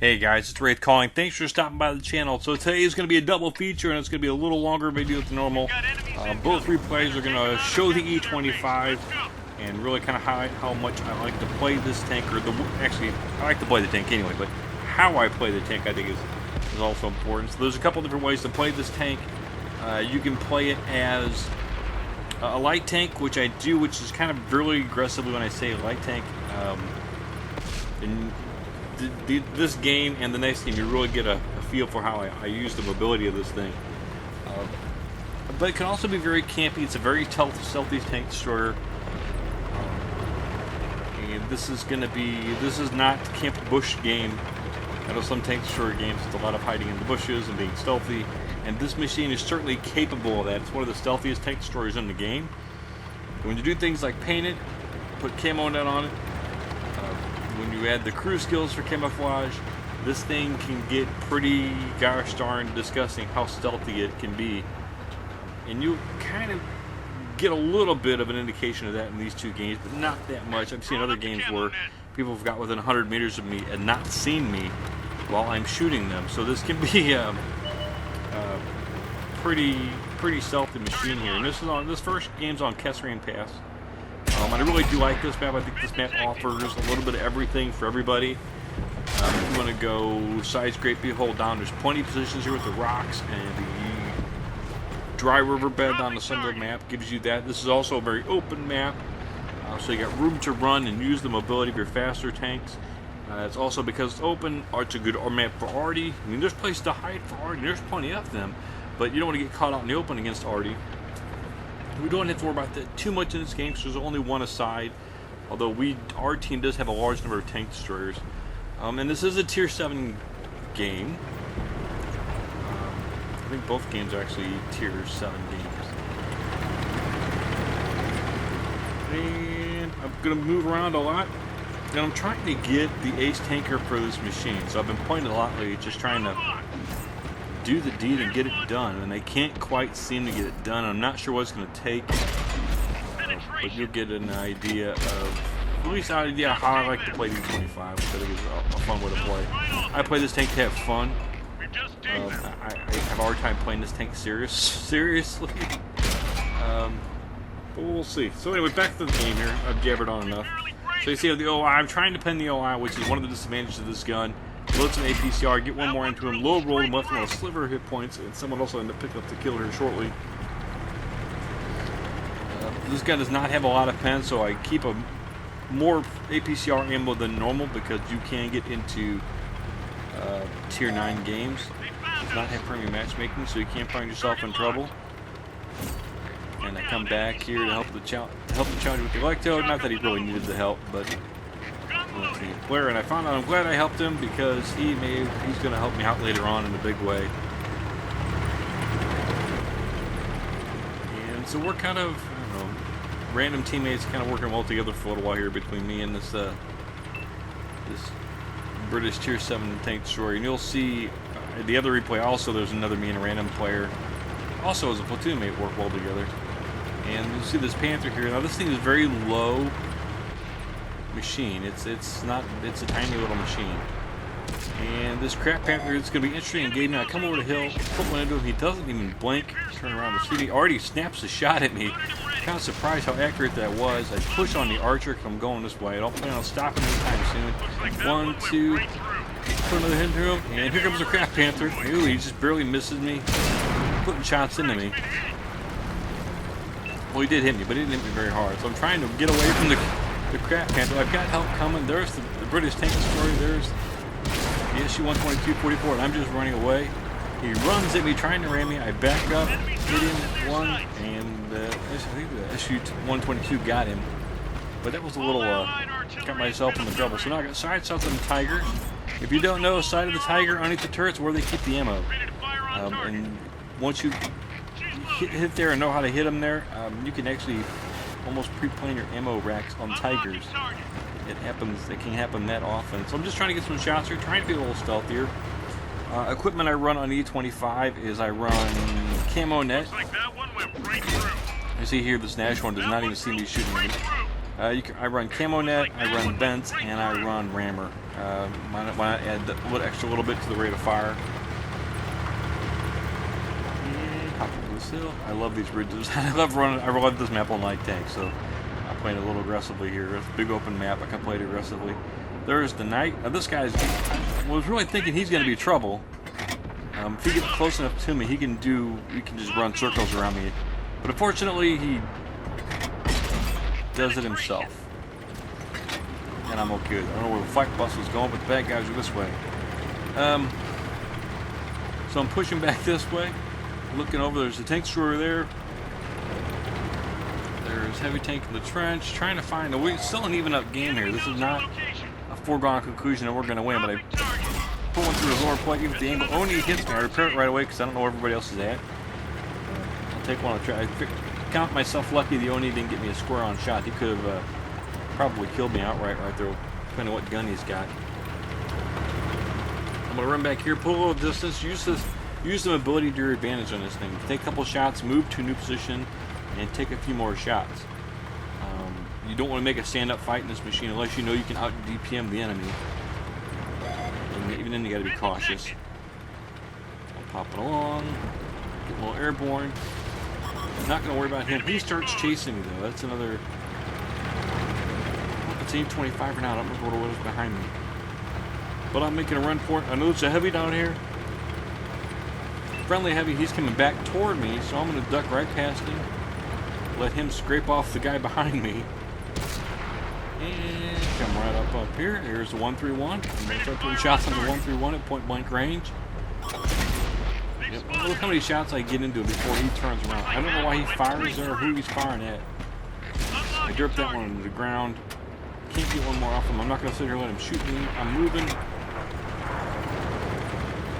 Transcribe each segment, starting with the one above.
Hey guys, it's Wraith calling. Thanks for stopping by the channel. So today is going to be a double feature, and it's going to be a little longer video than normal. Both replays are going to show the E25 and really kind of highlight how much I like to play this tank. Actually, I like to play the tank anyway, but how I play the tank I think is also important. So there's a couple different ways to play this tank. You can play it as a light tank, which I do, which is kind of really aggressively when I say light tank. This game and the next game, you really get a feel for how I use the mobility of this thing. But it can also be very campy. It's a very stealthy tank destroyer. And this is not the camp bush game. I know some tank destroyer games, it's a lot of hiding in the bushes and being stealthy. And this machine is certainly capable of that. It's one of the stealthiest tank destroyers in the game. When you do things like paint it, put camo net on it, when you add the crew skills for camouflage, this thing can get pretty gosh darn disgusting how stealthy it can be. And you kind of get a little bit of an indication of that in these two games, but not that much. I've seen other games where people have got within 100 meters of me and not seen me while I'm shooting them. So this can be a pretty stealthy machine here. And this first game's on Kessarian Pass. And I really do like this map. I think this map offers a little bit of everything for everybody. If you want to go side scrape, you hold down. There's plenty of positions here with the rocks and the dry riverbed on the center of the map gives you that. This is also a very open map, so you got room to run and use the mobility of your faster tanks. It's also because it's open. It's a good map for Arty. I mean, there's places to hide for Arty. There's plenty of them, but you don't want to get caught out in the open against Arty. We don't have to worry about that too much in this game because there's only one aside, although our team does have a large number of tank destroyers. And this is a tier 7 game. I think both games are actually tier 7 games. And I'm going to move around a lot. And I'm trying to get the ace tanker for this machine. So I've been playing a lot lately, just trying to do the deed and get it done, and they can't quite seem to get it done. I'm not sure what it's going to take, but you'll get an idea of, at least an idea of how I like to play E25, which I think is a fun way to play. I play this tank to have fun. I have a hard time playing this tank seriously. But we'll see. So anyway, back to the game here. I've jabbered on enough. So you see the OI, I'm trying to pin the OI, which is one of the disadvantages of this gun. Load some APCR, get one more into him, low roll him, left him on a sliver of hit points, and someone else will end up picking up the kill here shortly. This gun does not have a lot of pen, so I keep more APCR ammo than normal because you can get into tier 9 games. It does not have premium matchmaking, so you can't find yourself in trouble. And I come back here to help the challenge with the Electro. Not that he really needed the help, but Blair, and I found out I'm glad I helped him because he's going to help me out later on in a big way. And so we're kind of, I don't know, random teammates kind of working well together for a little while here between me and this British tier 7 tank destroyer. And you'll see the other replay also, there's another me and a random player also as a platoon mate work well together. And you'll see this Panther here. Now this thing is very low machine. It's a tiny little machine. And this crap Panther is going to be interesting engagement. I come over the hill, put one into him. He doesn't even blink, turn around to shoot. He already snaps a shot at me. Kind of surprised how accurate that was. I push on the archer because I'm going this way. I don't plan on stopping anytime soon. 1, 2, put another hit into him, and here comes the crap Panther. Ooh, he just barely misses me, putting shots into me. Well, he did hit me, but he didn't hit me very hard. So I'm trying to get away from the crap Panther. I've got help coming. There's the British tank destroyer. There's the SU-122-44, and I'm just running away. He runs at me, trying to ram me. I back up, hit him one, and I think the SU-122 got him. But that was a little, got myself in the trouble. So now I got side shots on the Tigers. If you don't know, side of the Tiger, underneath the turret's where they keep the ammo. And once you hit there and know how to hit them there, you can actually almost pre-plan your ammo racks on Tigers. It can happen that often. So I'm just trying to get some shots here, trying to be a little stealthier. Equipment I run on E25 is I run camo net. You see here, this Nash one does not even see me shooting him. I run Camo Net, I run Bents, and I run Rammer. Why not add a little bit to the rate of fire? And hop over this hill. I love these ridges. I love this map on light tank, so I'm playing a little aggressively here. It's a big open map. I can play it aggressively. There's the knight. Now this guy's. I was really thinking he's going to be trouble. If he gets close enough to me, he can just run circles around me. But unfortunately, he does it himself. And I'm okay with it. I don't know where the fight bus is going, but the bad guys are this way. So I'm pushing back this way. Looking over, there's a tank destroyer there. There's heavy tank in the trench. Trying to find a way. Still an even up game here. This is not a foregone conclusion that we're going to win, but I put one through his lower plate. Even if the angle only hits me, I repair it right away because I don't know where everybody else is at. I'll take one on the track. I count myself lucky the Oni didn't get me a square on shot. He could have probably killed me outright right there, depending on what gun he's got. I'm going to run back here, pull a little distance, use the mobility to your advantage on this thing. Take a couple shots, move to a new position, and take a few more shots. You don't want to make a stand-up fight in this machine unless you know you can out-DPM the enemy. And even then you got to be cautious. I'm popping along, get a little airborne. I'm not going to worry about him. He starts chasing me though. That's another. I don't know if it's E25 or not. I don't remember what it was behind me. But I'm making a run for it. I know there's a heavy down here. Friendly heavy. He's coming back toward me, so I'm going to duck right past him. Let him scrape off the guy behind me. And come right up here. Here's the 131. I'm going to start putting shots on the 131 at point blank range. Yep. Look how many shots I get into before he turns around. I don't know why he fires there or who he's firing at. I dropped that one into the ground. Can't get one more off him. I'm not going to sit here and let him shoot me. I'm moving.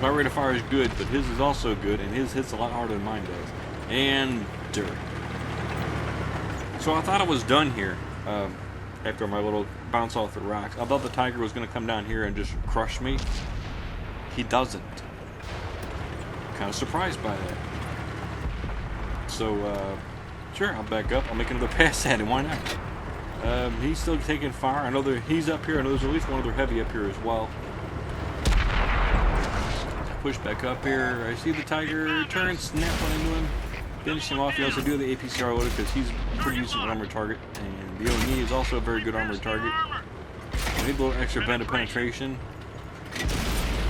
My rate of fire is good, but his is also good, and his hits a lot harder than mine does. And dirt. So I thought I was done here after my little bounce off the rocks. I thought the Tiger was going to come down here and just crush me. He doesn't. Kind of surprised by that. So, sure, I'll back up. I'll make another pass at him. Why not? He's still taking fire. I know he's up here. I know there's at least one other heavy up here as well. Push back up here. I see the Tiger turn, snap one into him, finish him off. He also do the APCR loader because he's a pretty decent armored target, and the ONE is also a very good armored target. I need a little extra bend of penetration.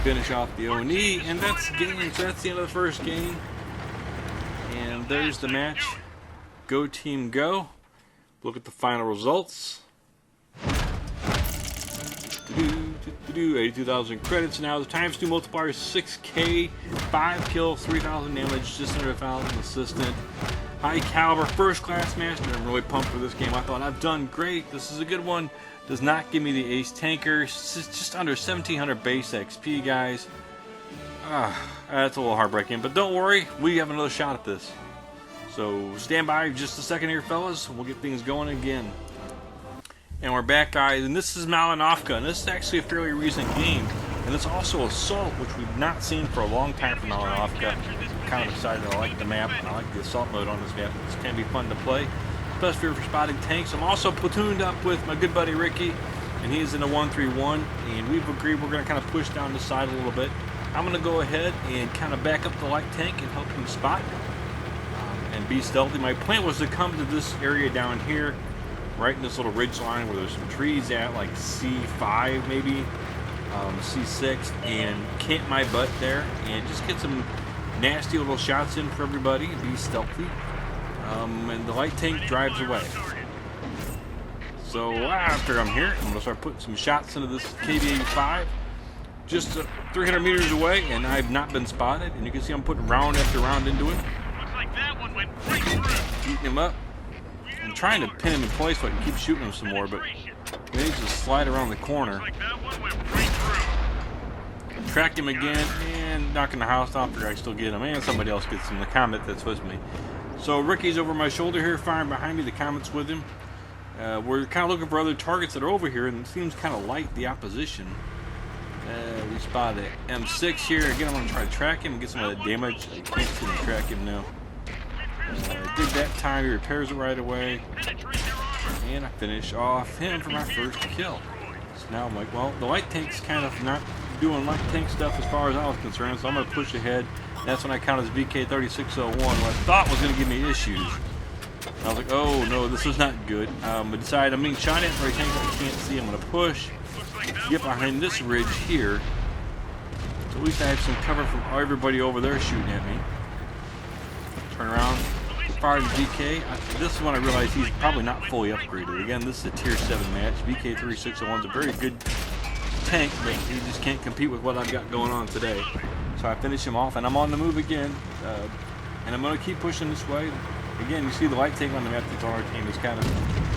Finish off the ONE, and that's game. So that's the end of the first game. And there's the match. Go team, go! Look at the final results. 82,000 credits now. The times 2 multiplier is 6K, 5 kills, 3,000 damage, just under 1,000 assistant. High caliber, first class master. I'm really pumped for this game. I thought I've done great. This is a good one. Does not give me the ace tanker. It's just under 1,700 base XP, guys. That's a little heartbreaking, but don't worry, we have another shot at this. So stand by just a second here, fellas. We'll get things going again. And we're back, guys, and this is Malinovka, and this is actually a fairly recent game, and it's also Assault, which we've not seen for a long time from Malinovka. I'm kind of excited. I like the map, and I like the Assault mode on this map. It's going to be fun to play. Plus, for spotting tanks. I'm also platooned up with my good buddy Ricky, and he's in a 131, and we've agreed we're going to kind of push down the side a little bit. I'm going to go ahead and kind of back up the light tank and help him spot and be stealthy. My plan was to come to this area down here, right in this little ridge line where there's some trees at, like C5 maybe, C6, and camp my butt there and just get some nasty little shots in for everybody and be stealthy. And the light tank drives away. So after I'm here, I'm going to start putting some shots into this KV-85 just 300 meters away, and I've not been spotted, and you can see I'm putting round after round into it. Looks like that one went right through. Eating him up. I'm trying to pin him in place so I can keep shooting him some more, but he needs to slide around the corner. Track him again, and knocking the house off. I still get him, and somebody else gets him. The Comet that's with me. So Ricky's over my shoulder here, firing behind me. The Comet's with him. We're kind of looking for other targets that are over here, and it seems kind of light, the opposition. We spotted M6 here. Again, I'm going to try to track him and get some of that damage. I can't seem to track him now. Did that time. He repairs it right away. and I finish off him for my first kill. So now I'm like, well, the light tank's kind of not doing light tank stuff as far as I was concerned, so I'm going to push ahead. That's when I counted as VK3601, what I thought was going to give me issues. I was like, oh no, this is not good. I decided I'm being shot at for a tank that I can't see. I'm going to push, get behind this ridge here. So at least I have some cover from everybody over there shooting at me. Turn around, fire the VK. This is when I realized he's probably not fully upgraded. Again, this is a tier 7 match. VK3601 is a very good tank, but he just can't compete with what I've got going on today. So I finish him off, and I'm on the move again. And I'm going to keep pushing this way. Again, you see the light tank on the map that's on our team is kind of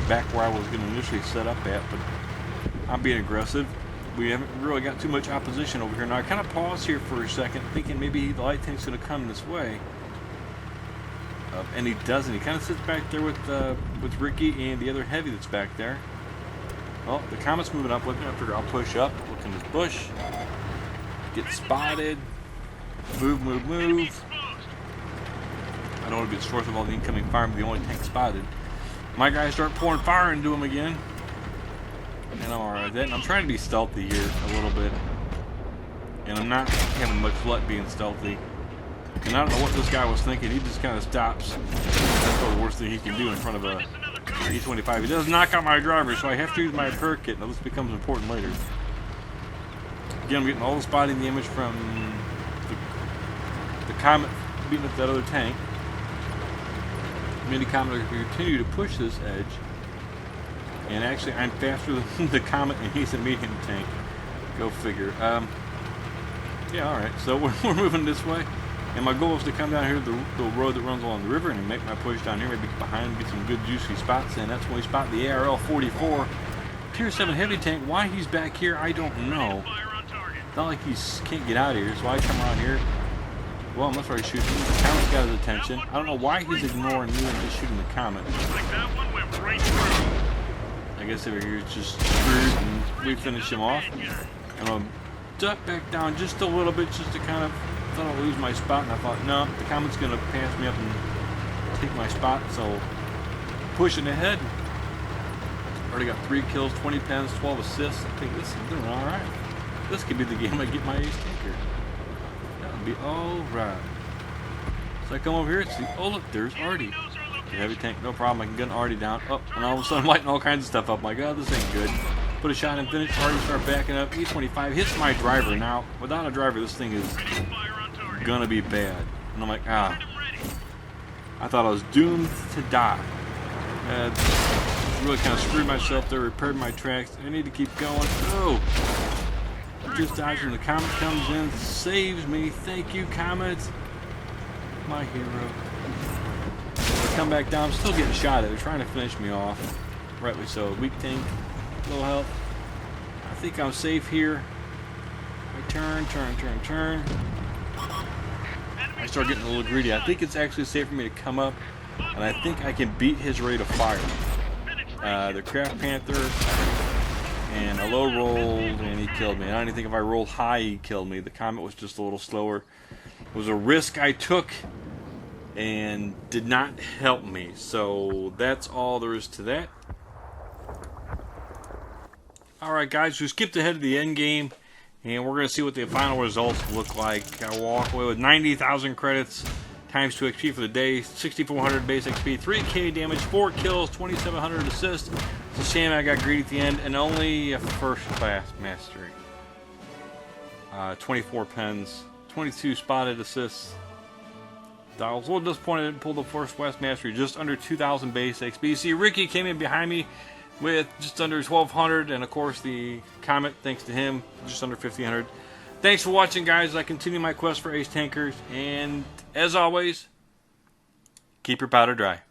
back where I was going to initially set up at, but I'm being aggressive. We haven't really got too much opposition over here. Now I kind of pause here for a second, thinking maybe the light tank's going to come this way. And he doesn't. He kind of sits back there with Ricky and the other heavy that's back there. Well, the Comet's moving up with me. I figure I'll push up, look in this bush, get spotted, move. I don't want to be the source of all the incoming fire, but the only tank spotted. My guys start pouring fire into him again. And I'm alright with that. And I'm trying to be stealthy here a little bit. And I'm not having much luck being stealthy. And I don't know what this guy was thinking. He just kind of stops. That's probably the worst thing he can do in front of a E25. He does knock out my driver, so I have to use my repair kit. Now this becomes important later. Again, I'm getting all the spotting damage from the Comet beating up that other tank. Mini Comet will continue to push this edge. And actually, I'm faster than the Comet, and he's a medium tank. Go figure. Yeah, alright. So we're moving this way. And my goal is to come down here to the road that runs along the river and make my push down here, maybe get behind and get some good juicy spots in. That's when we spot the ARL-44. Tier 7 heavy tank. Why he's back here, I don't know. It's not like he can't get out of here, so I come around here. Well, unless I shoot him. The Comet's got his attention. I don't know why he's ignoring me and just shooting the Comet. I guess over here it's just screwed and we finish him off. And I'll duck back down just a little bit just to kind of, I thought I'd lose my spot, and I thought, no, the Comet's going to pass me up and take my spot, so pushing ahead. Already got 3 kills, 20 pens, 12 assists. I think this is doing alright. This could be the game I get my ace tanker. That would be alright. So I come over here and see, oh look, there's Artie. The heavy tank, no problem. I can gun Artie down. Oh, and all of a sudden I'm lighting all kinds of stuff up. My God, this ain't good. Put a shot and finish. Artie start backing up. E25 hits my driver. Now, without a driver, this thing is gonna be bad. And I'm like, ah. I thought I was doomed to die. Really kind of screwed myself there. Repaired my tracks. I need to keep going. Oh. Just dodged when the Comet comes in. Saves me. Thank you, Comet. My hero. Come back down. I'm still getting shot at. They're trying to finish me off. Rightly so. Weak tank. Little help. I think I'm safe here. I turn. I start getting a little greedy. I think it's actually safe for me to come up, and I think I can beat his rate of fire. The Craft Panther and a low rolled, and he killed me. I don't even think if I rolled high, he killed me. The Comet was just a little slower. It was a risk I took and did not help me. So that's all there is to that. Alright guys, we skipped ahead to the end game, and we're going to see what the final results look like. I walk away with 90,000 credits, times 2 XP for the day, 6,400 base XP, 3k damage, 4 kills, 2,700 assists. It's a shame I got greedy at the end, and only a first class mastery. 24 pens, 22 spotted assists. I was a little disappointed I didn't pull the first class mastery, just under 2,000 base XP. See, Ricky came in behind me with just under 1,200, and of course the Comet, thanks to him, just under 1,500. Thanks for watching, guys. I continue my quest for ace tankers, and as always, keep your powder dry.